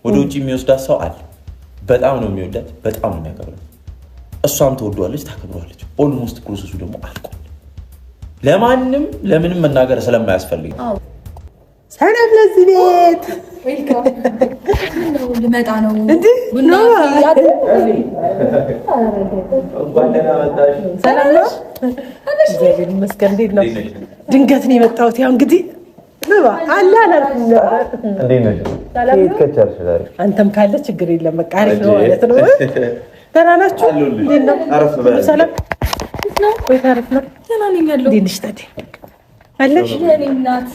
ወደ ውጪ የሚወስዳት ሰው አለ በጣም ነው የሚወዳት በጣም ነው የሚያከብራት እሷም ተወዷለች ታከብሯለች ኦልሞስት ፕሮሰሱ ደግሞ አልቋል ለማንም ለምንም መናገር ስለማያስፈልግ ሰላም ለዚህ ቤት ዌልካም ነው ልመጣ ነው ቡና ሰላም ነው እግዚአብሔር ይመስገን እንዴት ነው ድንገት ነው የመጣሁት ያው እንግዲህ ነው አላ እንዴት ነው ሰላም ነው አንተም ካለ ችግር የለም በቃ አሪፍ ነው ማለት ነው ደህና ናችሁ እንዴት ነው ሰላም ነው ወይ ታሪፍ ነው ደህና ነኝ ያለው እንዴት ነሽ ታዲያ አለሽ እናት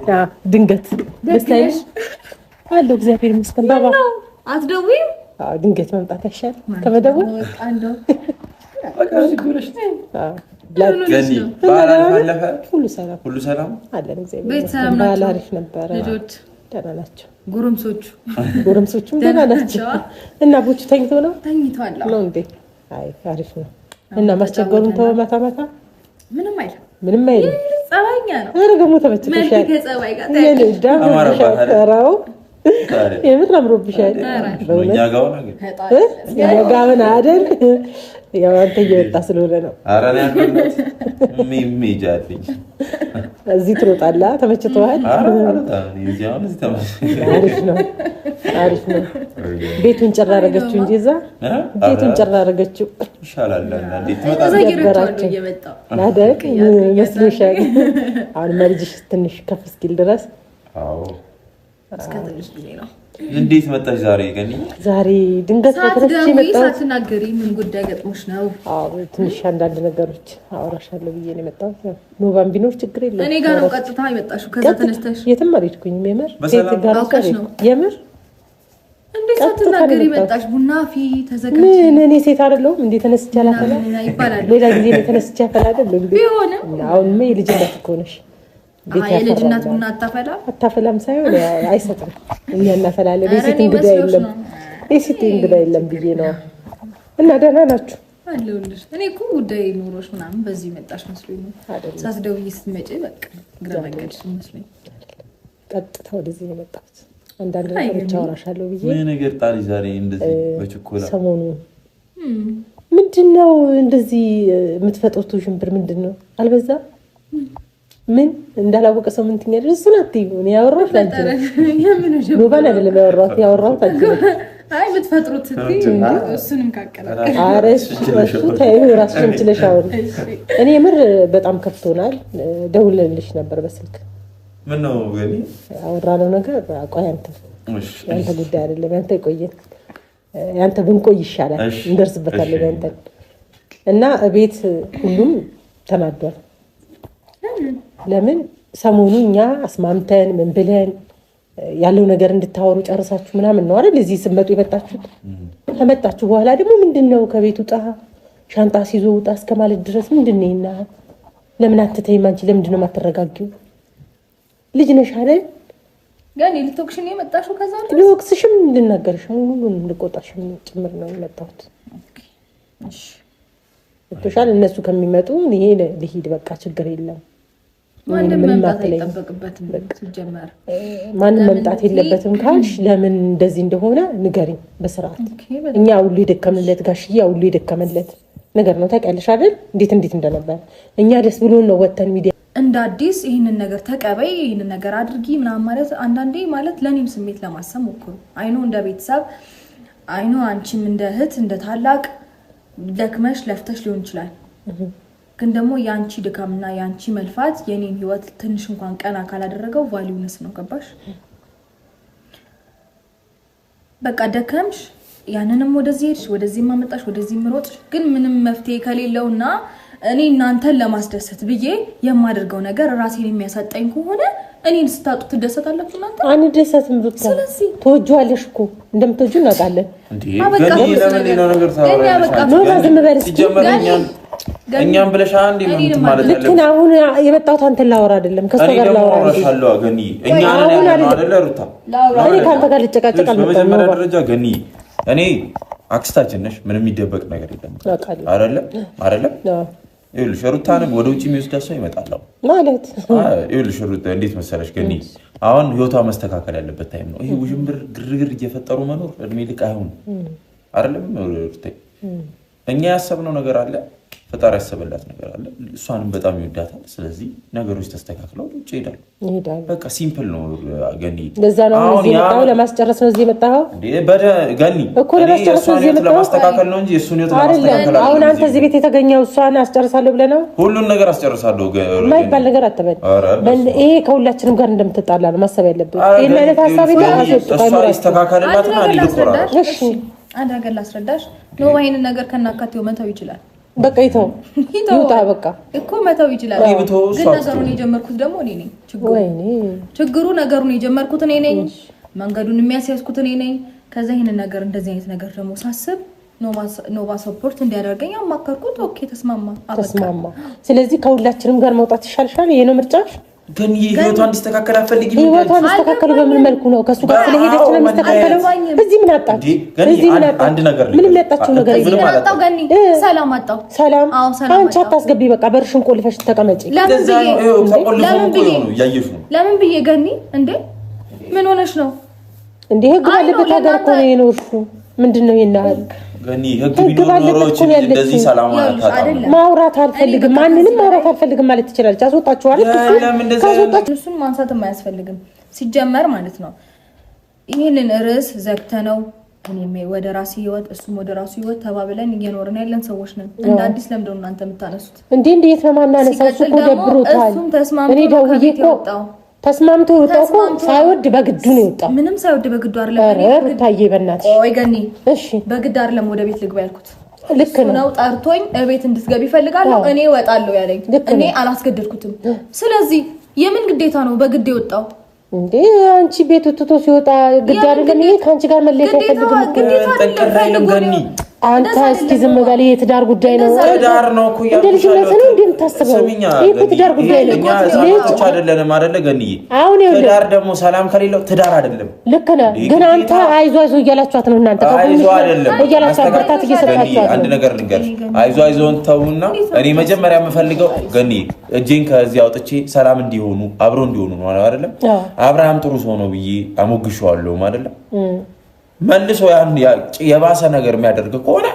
ያ ድንገት ደስታዬ አለው እግዚአብሔር ይመስገን ባባ አትደውይም ድንገት መምጣት አይሻል ከመደወል አንደው በቃ ሲጎለሽ ገኒ ባላልፈለፈ ሁሉ ሰላም አለን እግዚአብሔር ቤተሰብ ባላሪፍ ነበር ልጆች ደህና ናቸው ጎረምሶቹም ደህና ናቸው እና ቡቹ ተኝተዋል ነው እንዴ አይ አሪፍ ነው እና ማስቸገሩን ተው ማታ ምንም አይልም ጸባይኛ ነው አረገሙ ተመችቶሻል ከጸባይ ጋር አማራባታው የምር አምሮብሻል በእኛ ጋውን አይደል ያው አንተ እየወጣ ስለሆነ ነው አራና ያልኩት ሚሚጃልኝ እዚህ ትሮጣላ ተመችቶሃል አሪፍ ነው ቤቱን ጨራ አረገችው እንጂ እዛ ቤቱን ጨራ አረገችው ይሻላል እንዴት ተመጣጣኝ ናደቅ መስሎሻል አሁን መልጅሽ ትንሽ ከፍ እስኪል ድረስ አዎ እስከትልሽ ጊዜ ነው እንዴት መጣሽ ዛሬ ገኒ ዛሬ ድንገት ተረስቼ መጣሁ ሳትናገሪ ምን ጉዳይ ገጥሞሽ ነው አዎ ትንሽ አንዳንድ ነገሮች አወራሻለሁ ብዬ ነው የመጣሁት ኖባን ቢኖር ችግር የለም እኔ ጋር ነው ቀጥታ የመጣሽው ከዛ ተነስተሽ የትም አልሄድኩኝም የምር ሴት ጋር ነው የምር እንዴት ሳትናገሪ መጣሽ ቡና ፊ ተዘጋጅ ምን እኔ ሴት አይደለሁም እንዴ ተነስቼ አላፈላ ይባላል ሌላ ጊዜ ተነስቼ አፈላደል እንዴ ቢሆንም አሁን ምን ልጅነት እኮ ነሽ የልጅነት ቡና አታፈላም ሳይሆን አይሰጥም እኛ እናፈላለን የሴት እንግዳ የለም ብዬ ነው እና ደህና ናችሁ አለሁልሽ እኔ እኮ ጉዳይ ኖሮሽ ምናምን በዚህ መጣሽ መስሎኝ ነው ሳትደውይ ስትመጪ በቃ ግራ መንገድሽ መስሎኝ ቀጥታ ወደዚህ የመጣሁት አንዳንድ ነገሮች አወራሻለሁ ብዬ ምን ነገር ጣሪ ዛሬ እንደዚህ በችኮላ ሰሞኑ ምንድነው እንደዚህ የምትፈጥሩት ሽምብር ምንድነው አልበዛ ምን እንዳላወቀ ሰው ምን ትኛለሽ እሱን አትይው እኔ ያወራሁት አንቺ ነው ባላ አይደለም ያወራሁት አንቺ ነው አይ ብትፈጥሩት እሱንም ካቀላቀለ አረሽ እሱ ታዩ ራስሽን ችለሽ አውሪ እኔ ምር በጣም ከፍቶናል ደውልልሽ ነበር በስልክ ምን ነው ገኒ አወራነው ነገር አቋይ አንተ ያንተ ጉዳይ አይደለም ያንተ ይቆየን ያንተ ብንቆይ ይሻላል እንደርስበታለን ያንተ እና ቤት ሁሉም ተናዷል ለምን ሰሞኑኛ አስማምተን ምን ብለን ያለው ነገር እንድታወሩ ጨርሳችሁ ምናምን ነው አይደል እዚህ ስመጡ የመጣችሁት ከመጣችሁ በኋላ ደግሞ ምንድነው ከቤቱ ጣ ሻንጣ ሲዞ ወጣ እስከማለት ድረስ ምንድነውና ለምን አትተይም አንቺ ለምንድነው ማተረጋጊው ልጅ ነሽ አይደል ጋር ልትወቅሽኝ የመጣሽው ከዛ ነው ልወቅስሽም እንድናገርሽ ሁሉን እንድቆጣሽም ጭምር ነው የመጣሁት እሺ እቶሻል እነሱ ከሚመጡ ይሄ ልሂድ በቃ ችግር የለም ማንም መምጣት አይጠበቅበትም ሲጀመር ማንም መምጣት የለበትም ካልሽ ለምን እንደዚህ እንደሆነ ንገሪኝ በስርዓት እኛ ሁሉ ይደከመለት ጋሽዬ ሁሉ ይደከመለት ነገር ነው ታውቂያለሽ አይደል እንዴት እንደነበር እኛ ደስ ብሎን ነው ወተን ሚዲያ እንደ አዲስ ይሄንን ነገር ተቀበይ ይሄንን ነገር አድርጊ ምናምን ማለት አንዳንዴ ማለት ለኔም ስሜት ለማሰብ ሞክሩ አይኖ እንደ ቤተሰብ አይኖ አንቺም እንደ እህት እንደ ታላቅ ደክመሽ ለፍተሽ ሊሆን ይችላል ግን ደግሞ ያንቺ ድካምና ያንቺ መልፋት የኔን ህይወት ትንሽ እንኳን ቀና ካላደረገው ቫልዩነስ ነው ገባሽ በቃ ደከምሽ ያንንም ወደዚህ ሄድሽ ወደዚህ ማመጣሽ ወደዚህ ምሮጥሽ ግን ምንም መፍትሄ ከሌለውና እኔ እናንተን ለማስደሰት ብዬ የማደርገው ነገር ራሴን የሚያሳጣኝ ከሆነ እኔን ስታጡ ትደሰታላችሁ እናንተ አንደሰትም ብቻ ስለዚህ ተወጇለሽ እኮ እንደምትወጁ እናውቃለን እንዴ ገኒ ለምን ነው ነገር ታወራለሽ ነው ዝም በልሽ እኛም ብለሽ አንዴ ምን ማለት አለ ለምን አሁን የመጣሁት አንተን ላወራ አይደለም ከሷ ጋር ላወራ አሻለው ገኒ እኛ ነን አይደለ ሩታ እኔ ካንተ ጋር ልጨቃጨቅ አልመጣም በመጀመሪያ ደረጃ ገኒ እኔ አክስታችን ነሽ ምንም የሚደበቅ ነገር የለም አይደለ ይኸውልሽ ሩታንም ወደ ውጭ የሚወስዳት ሰው ይመጣል ማለት ይኸውልሽ ሩታ እንዴት መሰለሽ ገኒ አሁን ህይወቷ መስተካከል ያለበት ታይም ነው ይሄ ውዥንብር ግርግር እየፈጠሩ መኖር እድሜ ልክ አይሆንም አይደለም ሩታ እኛ ያሰብነው ነገር አለ ፈጣሪ ያሰበላት ነገር አለ እሷንም በጣም ይወዳታል ስለዚህ ነገሮች ተስተካክለው ውጭ ይሄዳሉ በቃ ሲምፕል ነው ገኒ ለዛ ነው እዚህ መጣው ለማስጨረስ ነው እዚህ መጣው እንዴ ገኒ እኮ ለማስተካከል ነው እንጂ እሱን ነው ለማስተካከል አሁን አንተ እዚህ ቤት የተገኘው እሷን አስጨርሳለሁ ብለህ ነው ሁሉን ነገር አስጨርሳለሁ ማይባል ነገር አትበል ይሄ ከሁላችንም ጋር እንደምትጣላ ነው ማሰብ ያለብህ ይሄን ማለት ሐሳብ ይስተካከልላትና ሊቆራ እሺ አንድ ነገር ላስረዳሽ ነው ይሄን ነገር ከናካቴው መተው ይችላል በቃ ይውጣ በቃ እኮ መተው ይችላል ግን ነገሩን የጀመርኩት ደግሞ እኔ ነኝ ችግሩ ነገሩን የጀመርኩት እኔ ነኝ መንገዱን የሚያስያዝኩት እኔ ነኝ ከዛ ይሄን ነገር እንደዚህ አይነት ነገር ደግሞ ሳስብ ኖቫ ሰፖርት እንዲያደርገኝ አማከርኩት ኦኬ ተስማማ ስለዚህ ከሁላችንም ጋር መውጣት ይሻልሻል ይሄ ነው ምርጫሽ ግን ህይወቷ እንዲስተካከል አፈልግም ህይወቷ እንዲስተካከል በምን መልኩ ነው ከሱ ጋር ስለሄደች ነው የሚስተካከለው እዚህ ምን አጣች እዚህ ምን አጣች አንድ ነገር ምንም ያጣችው ነገር የለም አጣው ገኒ ሰላም አጣው ሰላም አንቺ አታስገቢ በቃ በርሽን ቆልፈሽ ተቀመጪ ለምን ብዬ ገኒ እንዴ ምን ሆነሽ ነው እንዴ ህግ ባለበት ሀገር እኮ ነው የኖርሹ ምንድነው ይናል ገኒ ህግ ቢኖሮች እንደዚህ ሰላም ማውራት አልፈልግም ማንንም ማውራት አልፈልግም ማለት ትችላለች አስወጣችሁ አይደል ካስወጣችሁ እሱን ማንሳት የማያስፈልግም ሲጀመር ማለት ነው ይሄንን ርዕስ ዘግተነው እኔም ወደ ራሴ ህይወት እሱም ወደ ራሱ ህይወት ተባብለን እየኖርን ያለን ሰዎች ነን እንደ አዲስ ለምደው እናንተ የምታነሱት እንዴ የተማናነሳው እሱ ደብሮታል እኔ ደውዬ እኮ ተስማምቶ ወጣው ሳይወድ በግዱ ነው ወጣው ምንም ሳይወድ በግዱ አይደለም ሩታዬ በእናትሽ ኦይ ገኒ እሺ በግድ አይደለም ወደ ቤት ልግባ ያልኩት ልክ ነው ጠርቶኝ ቤት እንድትገቢ ይፈልጋለሁ እኔ ወጣለሁ ያለኝ እኔ አላስገደድኩትም ስለዚህ የምን ግዴታ ነው በግድ የወጣው እንዴ አንቺ ቤት ወጥቶ ሲወጣ ግድ አይደለም ይሄ ካንቺ ጋር መለየት አይፈልግም ገኒ አንተ እስኪ ዝም በል የትዳር ጉዳይ ነው ትዳር ነው እኮ ያልኩሽ ነው እንደምታስበው ይሄ ትዳር ጉዳይ ነው ልጅ አይደለም አይደለ ገኒ አሁን ትዳር ደግሞ ሰላም ከሌለው ትዳር አይደለም ልክ ነህ ግን አንተ አይዞ እያላችኋት ነው እናንተ አይዞ አይደለም እያላችኋት በርታት እየሰጣችኋት አንድ ነገር ልንገርሽ አይዞን ተውና እኔ መጀመሪያ የምፈልገው ገኒ እጄን ከዚህ አውጥቼ ሰላም እንዲሆኑ አብሮ እንዲሆኑ ነው አይደለም አብርሃም ጥሩ ሰው ነው ብዬ አሞግሻለሁ አይደለም መልሶ ያን የባሰ ነገር የሚያደርግ ከሆነ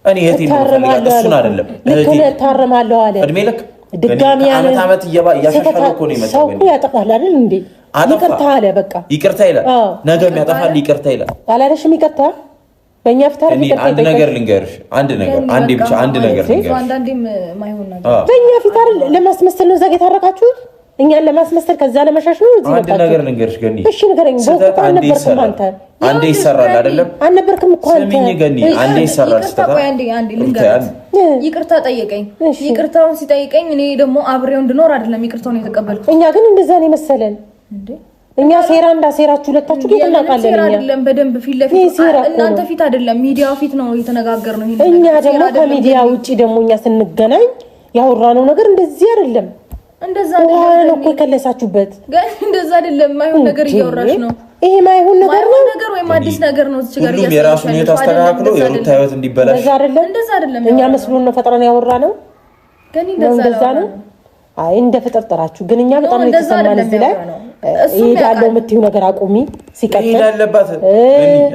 እኔ እህቴን ልፈልጋት እሱን አይደለም እህቴ ታረማለሁ አለ እድሜ ልክ ድጋሚ ያለ አመት እያሻሻለ እኮ ነው የመጣው ሰው ያጠፋል አይደል እንዴ ይቅርታ አለ በቃ ይቅርታ ይላል ነገም ያጠፋል ይቅርታ ይላል አላለሽም ይቅርታ በእኛ ፍታር ይቅርታ አንድ ነገር ልንገርሽ አንድ ብቻ አንድ ነገር ልንገርሽ አንዳንዴም ማይሆን ነገር በእኛ ፍታር ለማስመሰል ነው ዘገ ታረቃችሁት እኛን ለማስመሰል ከዛ ለማሻሽ ነው እዚህ አንድ ነገር ልንገርሽ ገኒ እሺ ንገረኝ በቃ አልነበርክም አንተ አንዴ ይሰራል አይደለም አልነበርክም እኮ አንተ ስሚኝ ገኒ አንዴ ይሰራል አንዴ ልንገርሽ ይቅርታ ጠየቀኝ ይቅርታውን ሲጠይቀኝ እኔ ደግሞ አብሬው እንድኖር አይደለም ይቅርታውን የተቀበልኩት እኛ ግን እንደዛ ነው መሰለን እንዴ እኛ ሴራ እንዳሴራችሁ ሁለታችሁ ግን እናቃለን እኛ አይደለም በደንብ ፊት ለፊት እናንተ ፊት አይደለም ሚዲያው ፊት ነው የተነጋገርነው ይሄን እኛ ደግሞ ከሚዲያ ውጪ ደግሞ እኛ ስንገናኝ ያወራነው ነገር እንደዚህ አይደለም እንደዛ ነው እኮ ከለሳችሁበት ግን እንደዛ አይደለም ማይሆን ነገር እያወራሽ ነው ይሄ ማይሆን ነገር ወይም አዲስ ነገር ነው እዚህ ጋር ሁሉም የራሱን ሁኔታ አስተካክሎ የሩታ ህይወት እንዲበላሽ እንደዛ አይደለም እኛ መስሎን ነው ፈጥረን ያወራነው ግን እንደዛ ነው አይ እንደ ፈጠርጠራችሁ ግን እኛ በጣም የተሰማን እዚህ ላይ ይሄዳለው የምትይው ነገር አቁሚ ሲቀጥል ይሄዳለባት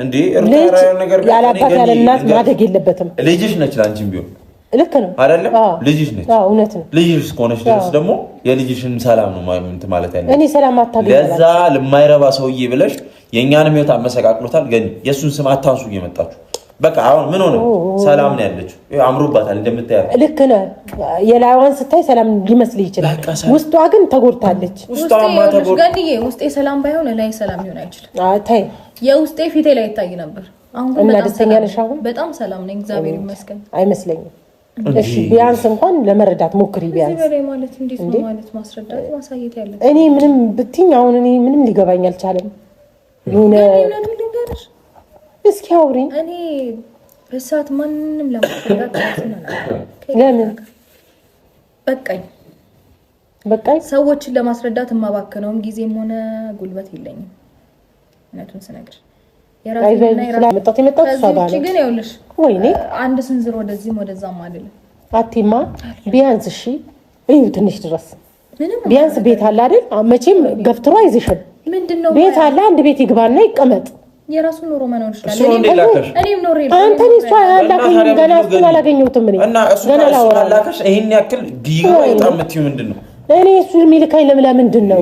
እንዴ ሩታ ነገር ያላባት ያለ እናት ማደግ የለበትም ልጅሽ ነች ላንቺም ቢሆን ልክ ነው አይደለም ልጅሽ ነች እውነት ነው ልጅሽ እስከሆነች ድረስ ደግሞ የልጅሽን ሰላም ነው ማለት ያለው እኔ ሰላም አታገኝ ለዛ ለማይረባ ሰውዬ ብለሽ የኛንም ህይወት አመሰቃቅሎታል ግን የሱን ስም አታንሱ እየመጣችሁ በቃ አሁን ምን ሆነ ሰላም ነው ያለችው አምሮባታል እንደምታያት ልክ ነህ የላዋን ስታይ ሰላም ሊመስል ይችላል ውስጧ ግን ተጎድታለች ውስጧማ ገንዬ ውስጤ ሰላም ባይሆን ላይ ሰላም ይሆን አይችልም ታይ የውስጤ ፊቴ ላይ ይታይ ነበር አሁን ግን ደስተኛ ነሽ አሁን በጣም ሰላም ነኝ እግዚአብሔር ይመስገን አይመስለኝም እሺ ቢያንስ እንኳን ለመረዳት ሞክሪ ቢያንስ እዚህ በላይ ማለት እንዴት ነው ማለት ማስረዳት ማሳየት ያለ እኔ ምንም ብትኝ አሁን እኔ ምንም ሊገባኝ አልቻለም የሆነ ልንገርሽ እስኪ አውሪኝ እኔ በሰዓት ማንንም ለማስረዳት ለምን በቃኝ ሰዎችን ለማስረዳት የማባከነውም ጊዜም ሆነ ጉልበት የለኝም እውነቱን ስነግርሽ የራሴና ስለመጣት የመጣው ተሳዳለ ግን ይኸውልሽ ወይኔ አንድ ስንዝር ወደዚህም ወደዛም አይደለም አቲማ ቢያንስ እሺ እዩ ትንሽ ድረስ ቢያንስ ቤት አለ አይደል መቼም ገፍትሮ አይዝሽም ምንድነው ቤት አለ አንድ ቤት ይግባና ይቀመጥ የራሱ ኑሮ መኖር ይችላል እኔም ኖሬ አንተ እሷ ያላከኝ ገና እሱን አላገኘሁትም እኔ እና እሱ አላከሽ ይሄን ያክል ዲዮ በጣም ምትዩ ምንድነው እኔ እሱ የሚልካኝ ለምንድን ነው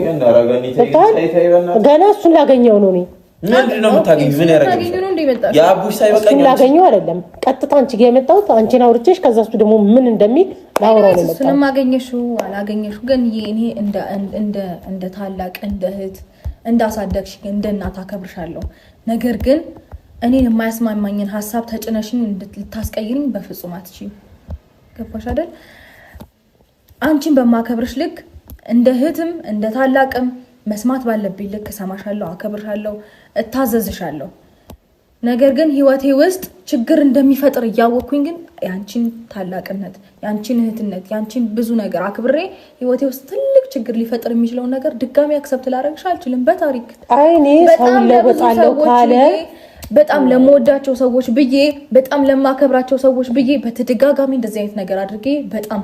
ገና እሱን ላገኘው ነው እኔ ምንድነው የምታገኙ ምን ያረጋግጥ ያ አቡሽ ሳይበቃኝ ላገኘው አይደለም ቀጥታ አንቺ ጋር የመጣሁት አንቺን አውርቼሽ ከዛ እሱ ደግሞ ምን እንደሚል ላወራው ነው የመጣሁት እሱንም አገኘሽው አላገኘሽው ግን እኔ እንደ ታላቅ እንደ እህት እንዳሳደግሽ እንደ እናት አከብርሻለሁ ነገር ግን እኔን የማያስማማኝን ሐሳብ ተጭነሽኝ እንድታስቀይሪኝ በፍጹም አትችይም ገባሽ አይደል አንቺን በማከብርሽ ልክ እንደ እህትም እንደ ታላቅም መስማት ባለብኝ ልክ ሰማሻለሁ አከብርሻለሁ እታዘዝሻለሁ ነገር ግን ህይወቴ ውስጥ ችግር እንደሚፈጥር ያወኩኝ ግን ያንቺን ታላቅነት ያንቺን እህትነት ያንቺን ብዙ ነገር አክብሬ ህይወቴ ውስጥ ትልቅ ችግር ሊፈጥር የሚችለው ነገር ድጋሚ አክሰፕት ላደርግሽ አልችልም በታሪክ አይኔ ሰው ለበጣለው ካለ በጣም ለመወዳቸው ሰዎች ብዬ በጣም ለማከብራቸው ሰዎች ብዬ በተደጋጋሚ እንደዚህ አይነት ነገር አድርጌ በጣም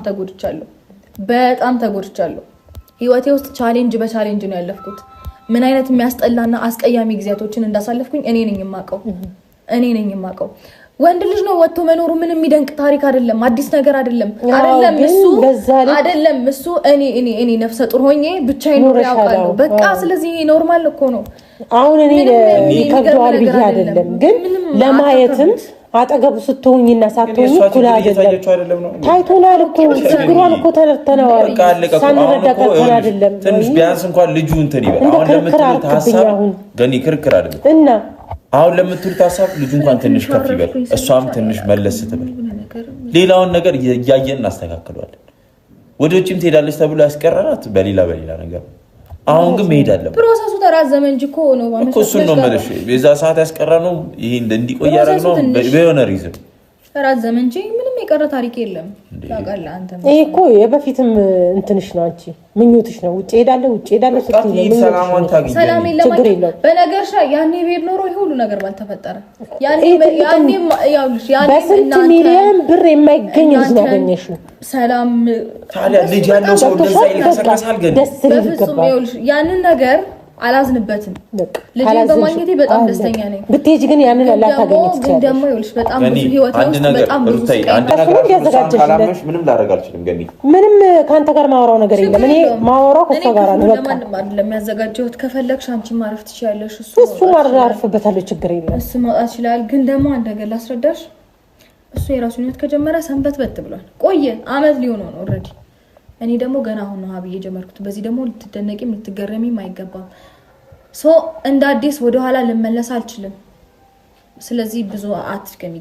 ተጎድቻለሁ ህይወቴ ውስጥ ቻሌንጅ በቻሌንጅ ነው ያለፍኩት ምን አይነት የሚያስጠላና አስቀያሚ ጊዜያቶችን እንዳሳለፍኩኝ እኔ ነኝ የማውቀው ወንድ ልጅ ነው ወጥቶ መኖሩ ምንም የሚደንቅ ታሪክ አይደለም አዲስ ነገር አይደለም እሱ እኔ ነፍሰ ጡር ሆኜ ብቻዬን ኖር ያውቃለሁ በቃ ስለዚህ ኖርማል እኮ ነው አሁን እኔ ይከብዳል ብዬ አይደለም ግን ለማየትም አጠገቡ ስትሆኝና ሳትሆኝ ኩላ አይደለም ታይቶናል እኮ ችግሯን እኮ ተነርተናል ሳንረዳቀቀን አይደለም ትንሽ ቢያንስ እንኳን ልጁ እንትን ይበል አሁን ለምትሉት ሐሳብ ገኒ ክርክር አይደለም እና አሁን ለምትሉት ሐሳብ ልጁ እንኳን ትንሽ ከፍ ይበል እሷም ትንሽ መለስ ትበል ሌላውን ነገር ያያየን እናስተካክለዋለን ወደ ውጭም ትሄዳለች ተብሎ ያስቀረናት በሌላ ነገር አሁን ግን መሄድ አለበት ፕሮሰሱ ተራዘመ እንጂ እኮ ነው እኮ እሱን ነው የምልሽ የዛ ሰዓት ያስቀረነው ይሄ እንዲቆይ ያደረግነው በየሆነ ሪዝን ተራዘመ እንጂ ምንም የቀረ ታሪክ የለም ታውቃለህ አንተ ይሄ እኮ የበፊትም እንትንሽ ነው አንቺ ምኞትሽ ነው ውጭ ሄዳለሁ ስትይ ነው ሰላም የለም በነገርሽ ያኔ ቤት ኖሮ ይሄ ሁሉ ነገር ባልተፈጠረ ያኔ ያውልሽ በስንት ሚሊዮን ብር የማይገኝ ልጅ ነው ያገኘሽው ሰላም ታዲያ ልጅ ያለው ሰው እንደዛ ይልካሳል ገና በፍጹም ያውልሽ ያንን ነገር አላዝንበትም ልጅ በማግኘቴ በጣም ደስተኛ ነኝ ብትሄጂ ግን ያንን አላታገኝ ትችላለሽ ደግሞ ይኸውልሽ በጣም ብዙ ህይወት ውስጥ በጣም ብዙ አንድ ነገር ያዘጋጀሽ ምንም ላደርግ አልችልም ገኒ ምንም ካንተ ጋር ማወራው ነገር የለም እኔ ማወራው ከሷ ጋር ነው በቃ ለማንም አይደለም ያዘጋጀሁት ከፈለግሽ አንቺ ማረፍ ትችያለሽ እሱ አርፍበታለሁ ችግር የለም እሱ መውጣት ይችላል ግን ደግሞ አንድ ነገር ላስረዳሽ እሱ የራሱን ህይወት ከጀመረ ሰንበት ብሏል ቆየ አመት ሊሆነው ነው ኦሬዲ እኔ ደግሞ ገና አሁን ነው ሀብዬ ጀመርኩት በዚህ ደግሞ ልትደነቂም ልትገረሚም አይገባም እንደ አዲስ ወደ ኋላ ልመለስ አልችልም ስለዚህ ብዙ አትገሚ